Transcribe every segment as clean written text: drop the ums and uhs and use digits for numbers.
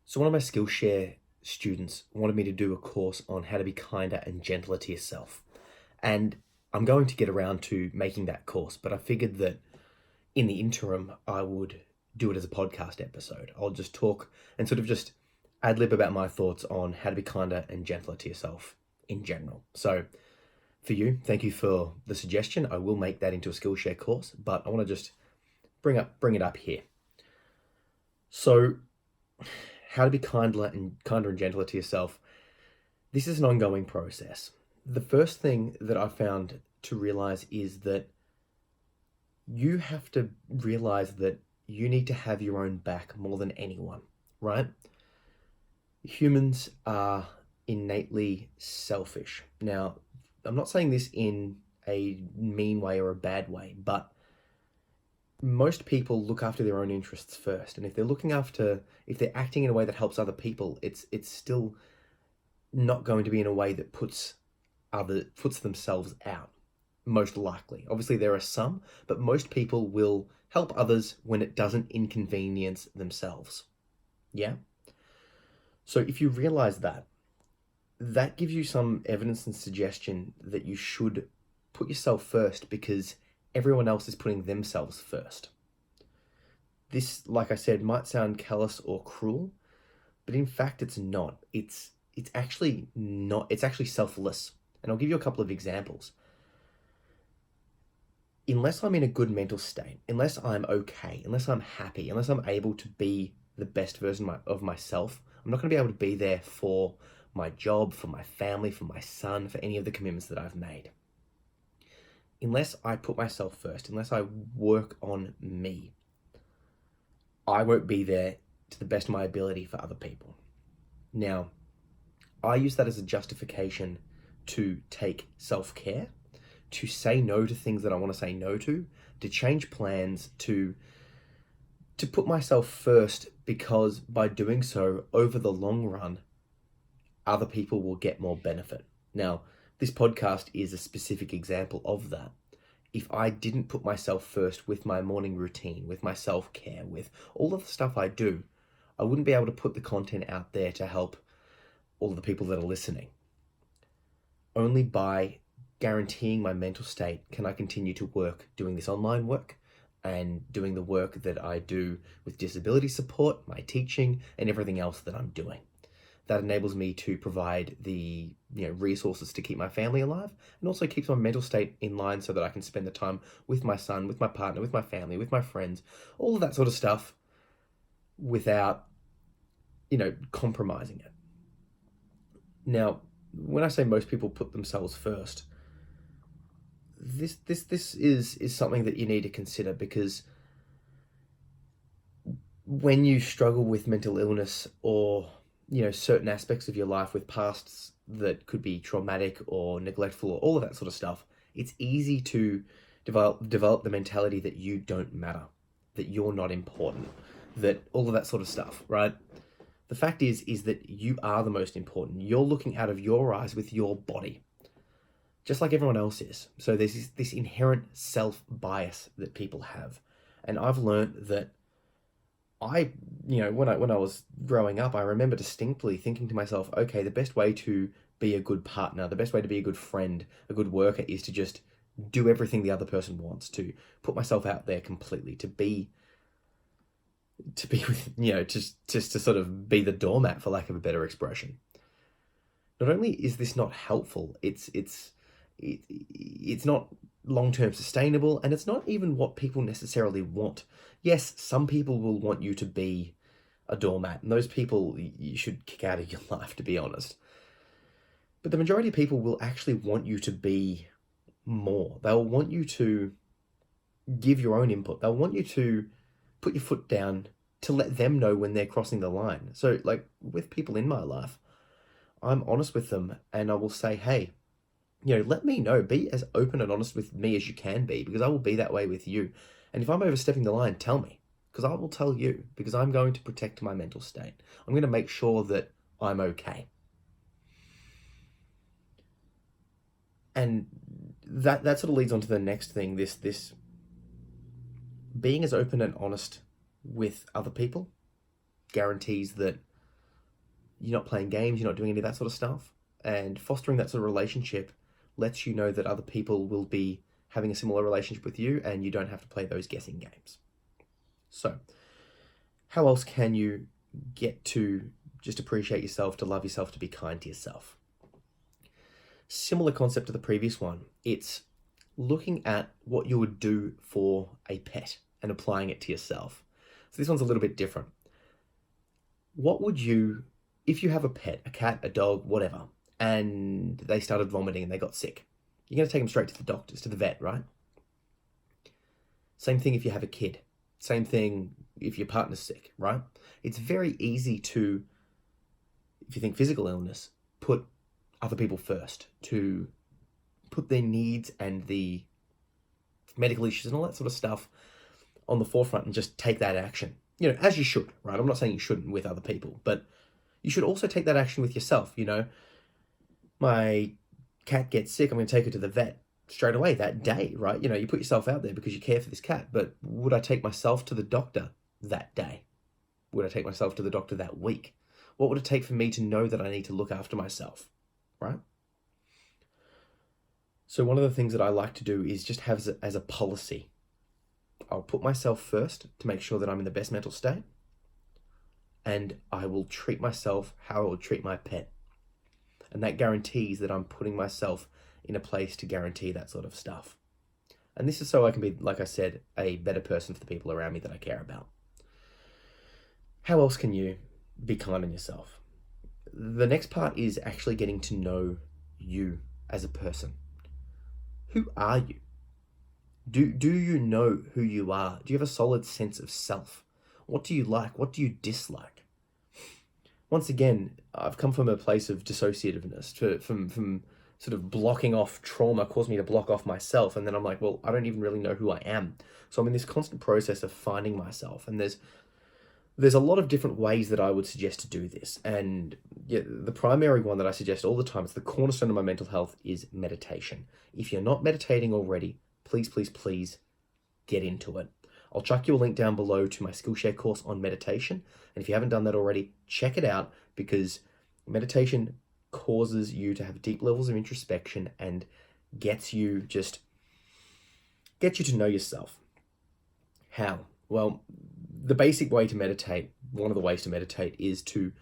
So one of my Skillshare students wanted me to do a course on how to be kinder and gentler to yourself. And I'm going to get around to making that course, but I figured that in the interim, I would do it as a podcast episode. I'll just talk and sort of just ad lib about my thoughts on how to be kinder and gentler to yourself in general. So for you, thank you for the suggestion. I will make that into a Skillshare course, but I want to just bring it up here. So how to be kinder and gentler to yourself. This is an ongoing process. The first thing that I found to realize is that you have to realize that you need to have your own back more than anyone, right? Humans are innately selfish. Now, I'm not saying this in a mean way or a bad way, but most people look after their own interests first. And if they're acting in a way that helps other people, it's still not going to be in a way that puts themselves out, most likely. Obviously, there are some, but most people will help others when it doesn't inconvenience themselves. Yeah? So if you realize that, that gives you some evidence and suggestion that you should put yourself first because everyone else is putting themselves first. This, like I said, might sound callous or cruel, but in fact it's not. It's actually not. It's actually selfless. And I'll give you a couple of examples. Unless I'm in a good mental state, unless I'm okay, unless I'm happy, unless I'm able to be the best version of myself, I'm not going to be able to be there for my job, for my family, for my son, for any of the commitments that I've made. Unless I put myself first, unless I work on me, I won't be there to the best of my ability for other people. Now, I use that as a justification to take self-care, to say no to things that I want to say no to change plans, to put myself first, because by doing so, over the long run, other people will get more benefit. Now, this podcast is a specific example of that. If I didn't put myself first with my morning routine, with my self-care, with all of the stuff I do, I wouldn't be able to put the content out there to help all of the people that are listening. Only by guaranteeing my mental state can I continue to work doing this online work and doing the work that I do with disability support, my teaching, and everything else that I'm doing. That enables me to provide the resources to keep my family alive, and also keeps my mental state in line so that I can spend the time with my son, with my partner, with my family, with my friends, all of that sort of stuff without, compromising it. Now, when I say most people put themselves first, this is something that you need to consider, because when you struggle with mental illness or certain aspects of your life with pasts that could be traumatic or neglectful or all of that sort of stuff, it's easy to develop the mentality that you don't matter, that you're not important, that all of that sort of stuff, right? The fact is that you are the most important. You're looking out of your eyes with your body, just like everyone else is. So there's this inherent self-bias that people have. And I've learned that when I was growing up, I remember distinctly thinking to myself, okay, the best way to be a good partner, the best way to be a good friend, a good worker, is to just do everything the other person wants, to put myself out there completely, to be with, just to sort of be the doormat, for lack of a better expression. Not only is this not helpful, it's not long-term sustainable, and it's not even what people necessarily want. Yes, some people will want you to be a doormat, and those people you should kick out of your life, to be honest. But the majority of people will actually want you to be more. They'll want you to give your own input. They'll want you to put your foot down, to let them know when they're crossing the line. So, like, with people in my life, I'm honest with them, and I will say, hey, let me know. Be as open and honest with me as you can be, because I will be that way with you. And if I'm overstepping the line, tell me, because I will tell you, because I'm going to protect my mental state. I'm going to make sure that I'm okay. And that sort of leads on to the next thing, this being as open and honest with other people guarantees that you're not playing games, you're not doing any of that sort of stuff. And fostering that sort of relationship lets you know that other people will be having a similar relationship with you and you don't have to play those guessing games. So, how else can you get to just appreciate yourself, to love yourself, to be kind to yourself? Similar concept to the previous one. It's looking at what you would do for a pet and applying it to yourself. So this one's a little bit different. What would you, if you have a pet, a cat, a dog, whatever, and they started vomiting and they got sick, you're going to take them straight to the doctors, to the vet, right? Same thing if you have a kid. Same thing if your partner's sick, right? It's very easy to, if you think physical illness, put other people first, to put their needs and the medical issues and all that sort of stuff on the forefront and just take that action. You know, as you should, right? I'm not saying you shouldn't with other people, but you should also take that action with yourself. You know, my cat gets sick, I'm going to take her to the vet straight away that day, right? You know, you put yourself out there because you care for this cat, but would I take myself to the doctor that day? Would I take myself to the doctor that week? What would it take for me to know that I need to look after myself, right? So one of the things that I like to do is just have as a policy. I'll put myself first to make sure that I'm in the best mental state, and I will treat myself how I would treat my pet. And that guarantees that I'm putting myself in a place to guarantee that sort of stuff. And this is so I can be, like I said, a better person for the people around me that I care about. How else can you be kind on yourself? The next part is actually getting to know you as a person. Who are you? Do you know who you are? Do you have a solid sense of self? What do you like? What do you dislike? Once again, I've come from a place of dissociativeness, from sort of blocking off trauma caused me to block off myself. And then I'm like, well, I don't even really know who I am. So I'm in this constant process of finding myself. And there's a lot of different ways that I would suggest to do this. And yeah, the primary one that I suggest all the time, it's the cornerstone of my mental health, is meditation. If you're not meditating already, please, please, please get into it. I'll chuck you a link down below to my Skillshare course on meditation. And if you haven't done that already, check it out, because meditation causes you to have deep levels of introspection and gets you to know yourself. How? Well, the basic way to meditate, one of the ways to meditate, is to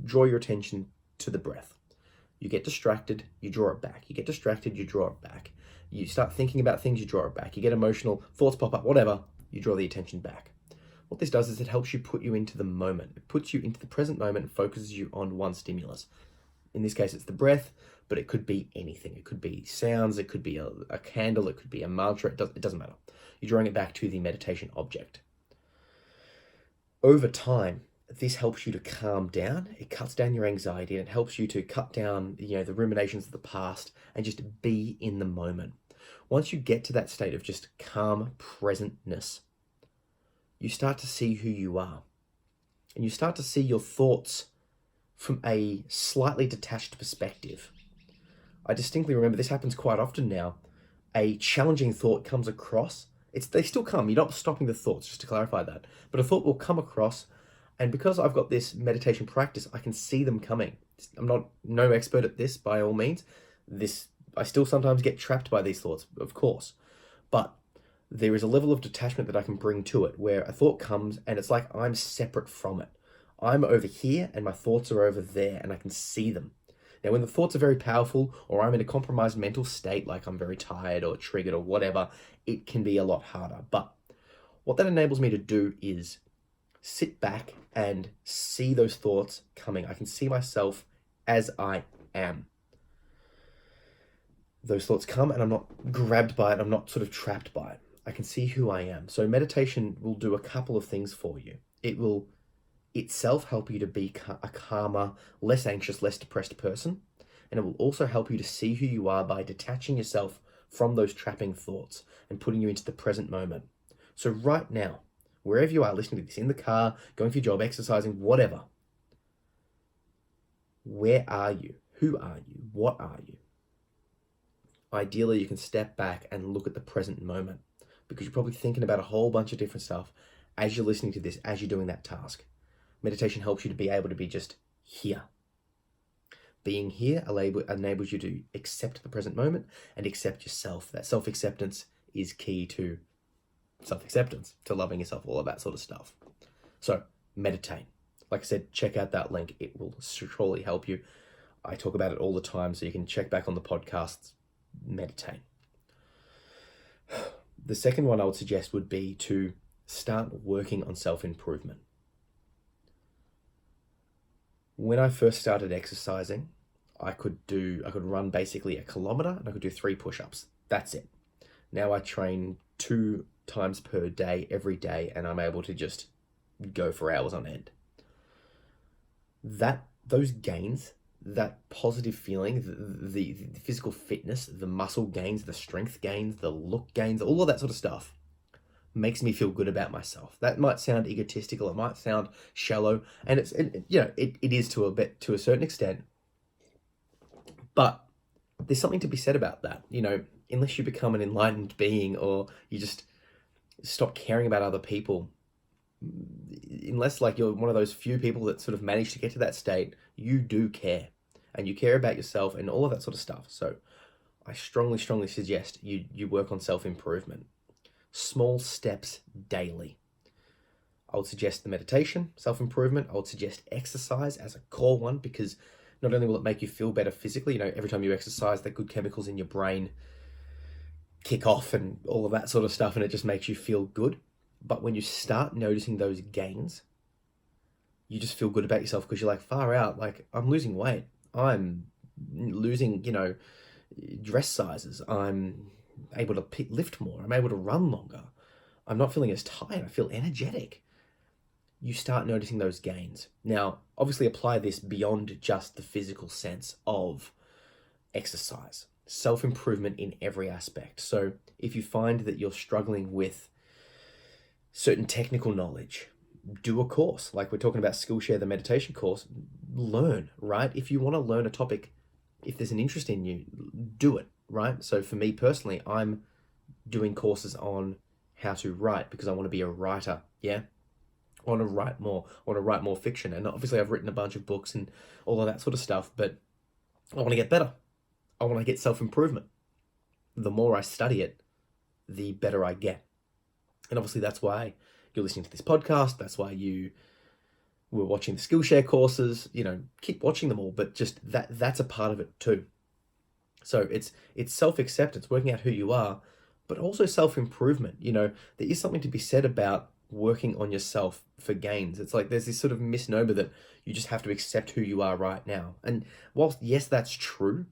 draw your attention to the breath. You get distracted, you draw it back. You get distracted, you draw it back. You start thinking about things, you draw it back. You get emotional, thoughts pop up, whatever, you draw the attention back. What this does is it helps you put you into the moment. It puts you into the present moment and focuses you on one stimulus. In this case, it's the breath, but it could be anything. It could be sounds, it could be a candle, it could be a mantra, it doesn't matter. You're drawing it back to the meditation object. Over time, this helps you to calm down. It cuts down your anxiety, and it helps you to cut down, the ruminations of the past and just be in the moment. Once you get to that state of just calm presentness, you start to see who you are, and you start to see your thoughts from a slightly detached perspective. I distinctly remember this happens quite often now. A challenging thought comes across. They still come. You're not stopping the thoughts, just to clarify that. But a thought will come across, and because I've got this meditation practice, I can see them coming. I'm no expert at this by all means. I still sometimes get trapped by these thoughts, of course. But there is a level of detachment that I can bring to it, where a thought comes and it's like I'm separate from it. I'm over here and my thoughts are over there, and I can see them. Now, when the thoughts are very powerful, or I'm in a compromised mental state, like I'm very tired or triggered or whatever, it can be a lot harder. But what that enables me to do is sit back and see those thoughts coming. I can see myself as I am. Those thoughts come and I'm not grabbed by it. I'm not sort of trapped by it. I can see who I am. So meditation will do a couple of things for you. It will itself help you to be a calmer, less anxious, less depressed person. And it will also help you to see who you are by detaching yourself from those trapping thoughts and putting you into the present moment. So right now, wherever you are listening to this, in the car, going for your job, exercising, whatever, where are you? Who are you? What are you? Ideally, you can step back and look at the present moment, because you're probably thinking about a whole bunch of different stuff as you're listening to this, as you're doing that task. Meditation helps you to be able to be just here. Being here enables you to accept the present moment and accept yourself. That self-acceptance is key to self-acceptance, to loving yourself, all of that sort of stuff. So meditate. Like I said, check out that link. It will surely help you. I talk about it all the time, so you can check back on the podcasts. Meditate. The second one I would suggest would be to start working on self-improvement. When I first started exercising, I could run basically a kilometer and I could do 3 push-ups. That's it. Now I train 2 times per day, every day, and I'm able to just go for hours on end. Those gains, that positive feeling, the physical fitness, the muscle gains, the strength gains, the look gains, all of that sort of stuff makes me feel good about myself. That might sound egotistical, it might sound shallow, and it is to a certain extent, but there's something to be said about that. Unless you become an enlightened being or you just stop caring about other people, unless you're one of those few people that sort of manage to get to that state, you do care, and you care about yourself and all of that sort of stuff. So I strongly suggest you work on self-improvement. Small steps daily. I would suggest the meditation, self-improvement. I would suggest exercise as a core one, because not only will it make you feel better physically, every time you exercise, the good chemicals in your brain kick off and all of that sort of stuff, and it just makes you feel good. But when you start noticing those gains, you just feel good about yourself, because you're like, far out, I'm losing weight. I'm losing, dress sizes. I'm able to lift more. I'm able to run longer. I'm not feeling as tired. I feel energetic. You start noticing those gains. Now, obviously apply this beyond just the physical sense of exercise. Self-improvement in every aspect. So if you find that you're struggling with certain technical knowledge, do a course. Like we're talking about Skillshare, the meditation course. Learn, right? If you want to learn a topic, if there's an interest in you, do it, right? So for me personally, I'm doing courses on how to write because I want to be a writer, yeah? I want to write more. I want to write more fiction. And obviously I've written a bunch of books and all of that sort of stuff, but I want to get better. I want to get self-improvement. The more I study it, the better I get. And obviously that's why you're listening to this podcast. That's why you were watching the Skillshare courses. Keep watching them all, but just that's a part of it too. So it's self-acceptance, working out who you are, but also self-improvement. There is something to be said about working on yourself for gains. It's like there's this sort of misnomer that you just have to accept who you are right now. And whilst, yes, that's true,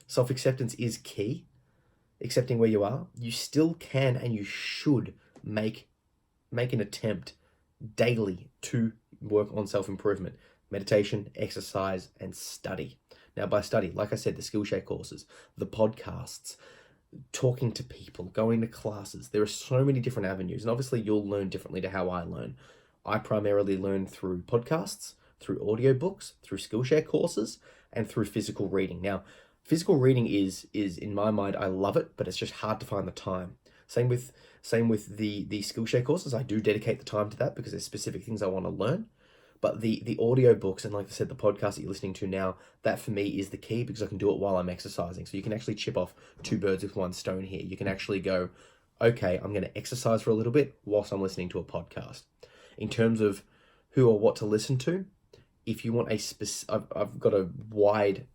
self-acceptance is key. Accepting where you are, you still can and you should make an attempt daily to work on self-improvement. Meditation, exercise, and study. Now, by study, like I said, the Skillshare courses, the podcasts, talking to people, going to classes. There are so many different avenues, and obviously you'll learn differently to how I learn. I primarily learn through podcasts, through audiobooks, through Skillshare courses, and through physical reading. Now, physical reading is in my mind, I love it, but it's just hard to find the time. Same with the Skillshare courses. I do dedicate the time to that because there's specific things I want to learn. But the audio books and, like I said, the podcast that you're listening to now, that for me is the key because I can do it while I'm exercising. So you can actually chip off 2 birds with 1 stone here. You can actually go, okay, I'm going to exercise for a little bit whilst I'm listening to a podcast. In terms of who or what to listen to, if you want I've got a wide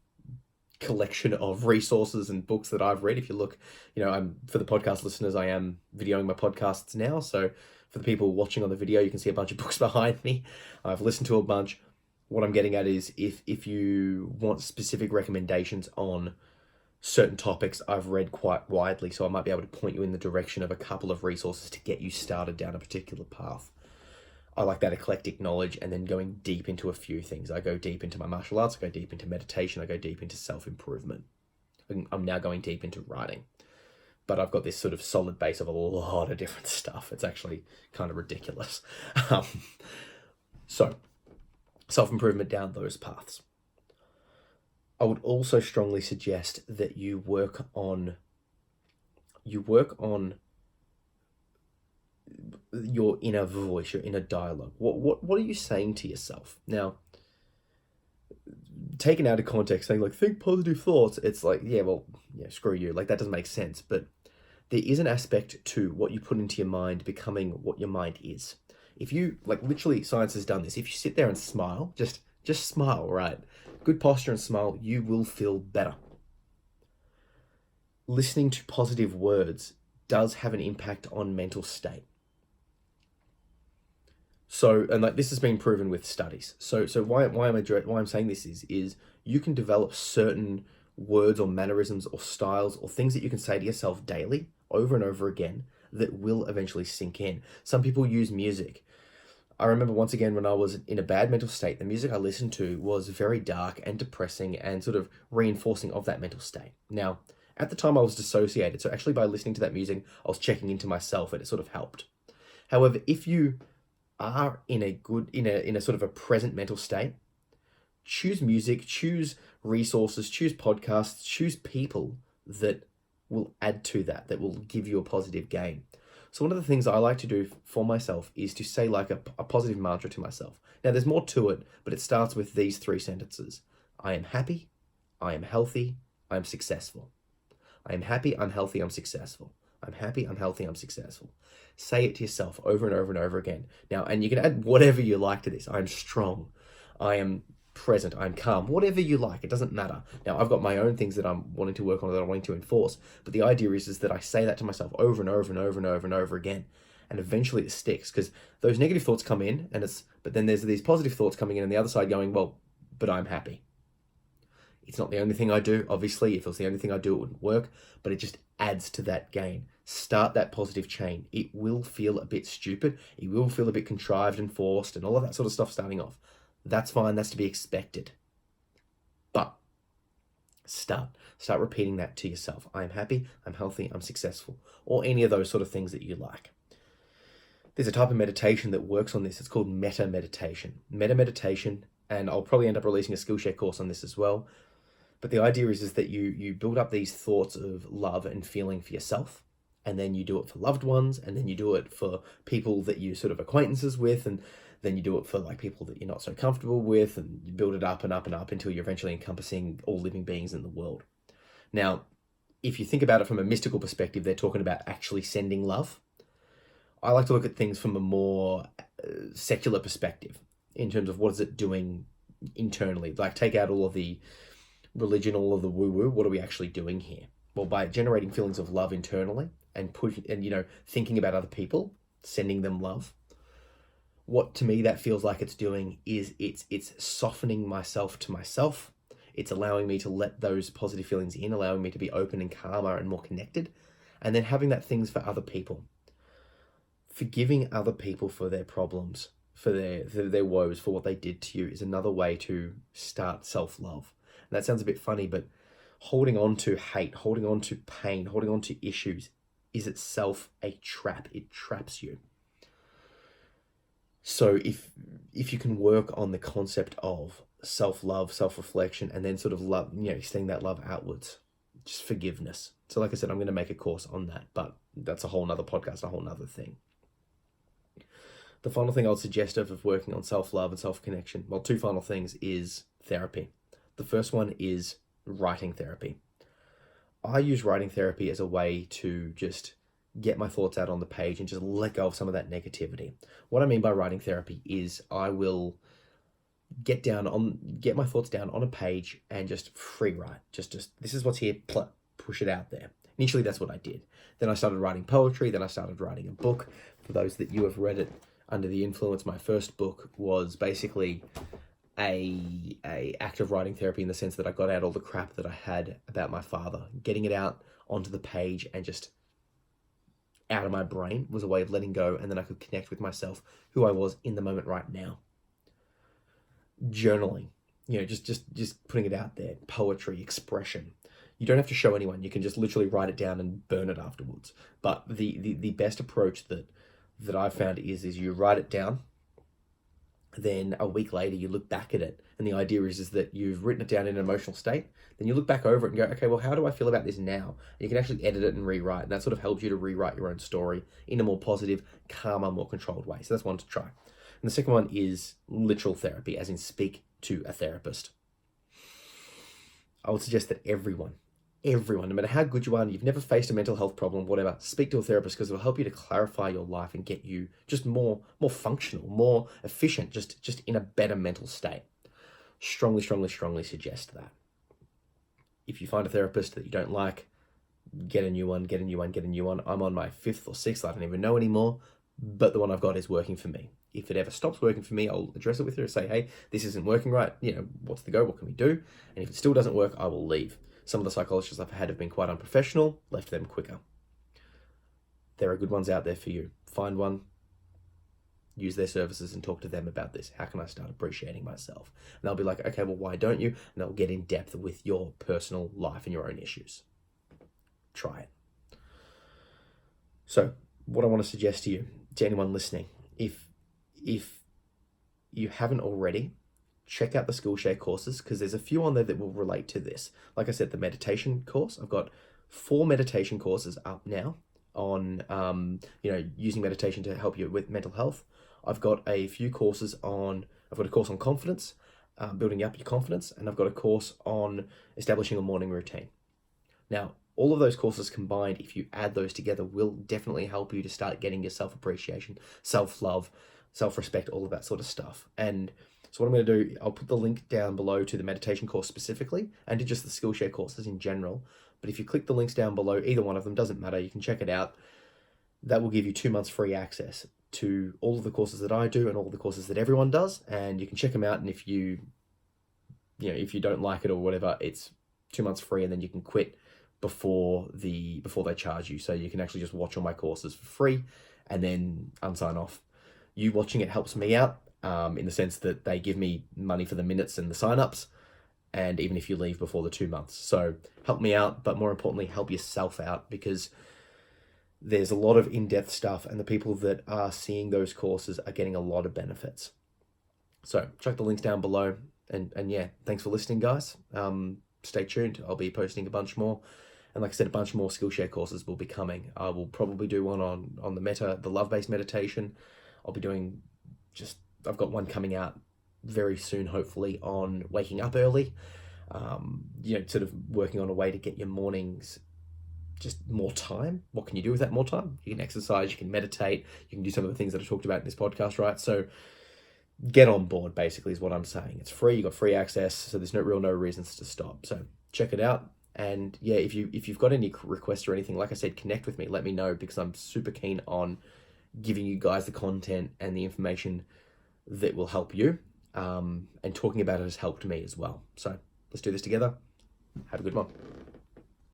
collection of resources and books that I've read. If you look, for the podcast listeners, I am videoing my podcasts now. So for the people watching on the video, you can see a bunch of books behind me. I've listened to a bunch. What I'm getting at is if you want specific recommendations on certain topics, I've read quite widely. So I might be able to point you in the direction of a couple of resources to get you started down a particular path. I like that eclectic knowledge and then going deep into a few things. I go deep into my martial arts, I go deep into meditation, I go deep into self-improvement. I'm now going deep into writing. But I've got this sort of solid base of a lot of different stuff. It's actually kind of ridiculous. So, self-improvement down those paths. I would also strongly suggest that you work on your inner voice, your inner dialogue. What are you saying to yourself? Now, taken out of context, saying like, think positive thoughts, it's like, yeah, well, yeah, screw you. Like, that doesn't make sense. But there is an aspect to what you put into your mind becoming what your mind is. If you, like, literally, science has done this. If you sit there and smile, just smile, right? Good posture and smile, you will feel better. Listening to positive words does have an impact on mental state. So, and like this has been proven with studies. So why I'm saying this is you can develop certain words or mannerisms or styles or things that you can say to yourself daily over and over again that will eventually sink in. Some people use music. I remember once again when I was in a bad mental state, the music I listened to was very dark and depressing and sort of reinforcing of that mental state. Now, at the time I was dissociated, so actually by listening to that music, I was checking into myself and it sort of helped. However, if you are in a sort of a present mental state, choose music, choose resources, choose podcasts, choose people that will add to that will give you a positive gain. So one of the things I like to do for myself is to say like a positive mantra to myself. Now there's more to it, but it starts with these 3 sentences. I am happy, I am healthy, I am successful. I am happy, I'm healthy, I'm successful. I'm happy, I'm healthy, I'm successful. Say it to yourself over and over and over again. Now, and you can add whatever you like to this. I'm strong. I am present. I'm calm. Whatever you like. It doesn't matter. Now, I've got my own things that I'm wanting to work on, that I'm wanting to enforce. But the idea is that I say that to myself over and over and over and over and over again. And eventually it sticks, because those negative thoughts come in, but then there's these positive thoughts coming in, and the other side going, well, but I'm happy. It's not the only thing I do. Obviously, if it was the only thing I do, it wouldn't work, but it just adds to that gain. Start that positive chain. It will feel a bit stupid. It will feel a bit contrived and forced and all of that sort of stuff starting off. That's fine. That's to be expected. But start repeating that to yourself. I'm happy, I'm healthy, I'm successful, or any of those sort of things that you like. There's a type of meditation that works on this. It's called meta meditation. Meta meditation, and I'll probably end up releasing a Skillshare course on this as well. But the idea is that you build up these thoughts of love and feeling for yourself, and then you do it for loved ones, and then you do it for people that you sort of acquaintances with, and then you do it for like people that you're not so comfortable with, and you build it up and up and up until you're eventually encompassing all living beings in the world. Now, if you think about it from a mystical perspective, they're talking about actually sending love. I like to look at things from a more secular perspective in terms of what is it doing internally. Like, take out all of the religion, all of the woo-woo. What are we actually doing here? Well, by generating feelings of love internally and thinking about other people, sending them love. What to me that feels like it's doing is it's softening myself to myself. It's allowing me to let those positive feelings in, allowing me to be open and calmer and more connected, and then having that things for other people. Forgiving other people for their problems, for their woes, for what they did to you is another way to start self-love. And that sounds a bit funny, but holding on to hate, holding on to pain, holding on to issues is itself a trap. It traps you. So if you can work on the concept of self-love, self-reflection, and then sort of love, extending that love outwards, just forgiveness. So like I said, I'm going to make a course on that, but that's a whole nother podcast, a whole nother thing. The final thing I would suggest of working on self-love and self-connection, well, 2 final things, is therapy. The first one is writing therapy. I use writing therapy as a way to just get my thoughts out on the page and just let go of some of that negativity. What I mean by writing therapy is I will get my thoughts down on a page and just free write. Just this is what's here, push it out there. Initially, that's what I did. Then I started writing poetry. Then I started writing a book. For those that you have read it, Under the Influence, my first book was basically a act of writing therapy, in the sense that I got out all the crap that I had about my father. Getting it out onto the page and just out of my brain was a way of letting go, and then I could connect with myself, who I was in the moment right now. Journaling, just putting it out there. Poetry, expression. You don't have to show anyone. You can just literally write it down and burn it afterwards. But the best approach that I've found is you write it down, then a week later you look back at it, and the idea is that you've written it down in an emotional state. Then you look back over it and go, okay, well, how do I feel about this now? And you can actually edit it and rewrite, and that sort of helps you to rewrite your own story in a more positive, calmer, more controlled way. So that's one to try. And the second one is literal therapy, as in speak to a therapist. I would suggest that everyone, no matter how good you are, and you've never faced a mental health problem, whatever, speak to a therapist, because it'll help you to clarify your life and get you just more functional, more efficient, just in a better mental state. Strongly suggest that. If you find a therapist that you don't like, get a new one. I'm on my 5th or 6th, I don't even know anymore, but the one I've got is working for me. If it ever stops working for me, I'll address it with her and say, hey, this isn't working right. What's the go? What can we do? And if it still doesn't work, I will leave. Some of the psychologists I've had have been quite unprofessional, left them quicker. There are good ones out there for you. Find one, use their services, and talk to them about this. How can I start appreciating myself? And they'll be like, okay, well, why don't you? And they'll get in depth with your personal life and your own issues. Try it. So what I want to suggest to you, to anyone listening, if you haven't already, check out the Skillshare courses, because there's a few on there that will relate to this. Like I said, the meditation course, I've got 4 meditation courses up now on using meditation to help you with mental health. I've got a few courses I've got a course on confidence, building up your confidence, and I've got a course on establishing a morning routine. Now, all of those courses combined, if you add those together, will definitely help you to start getting your self-appreciation, self-love, self-respect, all of that sort of stuff. And so what I'm going to do, I'll put the link down below to the meditation course specifically, and to just the Skillshare courses in general. But if you click the links down below, either one of them, doesn't matter, you can check it out. That will give you 2 months free access to all of the courses that I do and all the courses that everyone does. And you can check them out. And if you don't like it or whatever, it's 2 months free, and then you can quit before they charge you. So you can actually just watch all my courses for free and then unsign off. You watching it helps me out, in the sense that they give me money for the minutes and the sign-ups, and even if you leave before the 2 months. So help me out, but more importantly, help yourself out, because there's a lot of in-depth stuff, and the people that are seeing those courses are getting a lot of benefits. So check the links down below, and yeah, thanks for listening, guys. Stay tuned. I'll be posting a bunch more. And like I said, a bunch more Skillshare courses will be coming. I will probably do one on the love-based meditation. I'll be doing I've got one coming out very soon, hopefully, on waking up early. Sort of working on a way to get your mornings just more time. What can you do with that more time? You can exercise, you can meditate, you can do some of the things that I talked about in this podcast, right? So get on board, basically, is what I'm saying. It's free, you got free access, so there's no reasons to stop. So check it out. And yeah, if you've got any requests or anything, like I said, connect with me, let me know, because I'm super keen on giving you guys the content and the information that will help you. And talking about it has helped me as well. So let's do this together. Have a good one.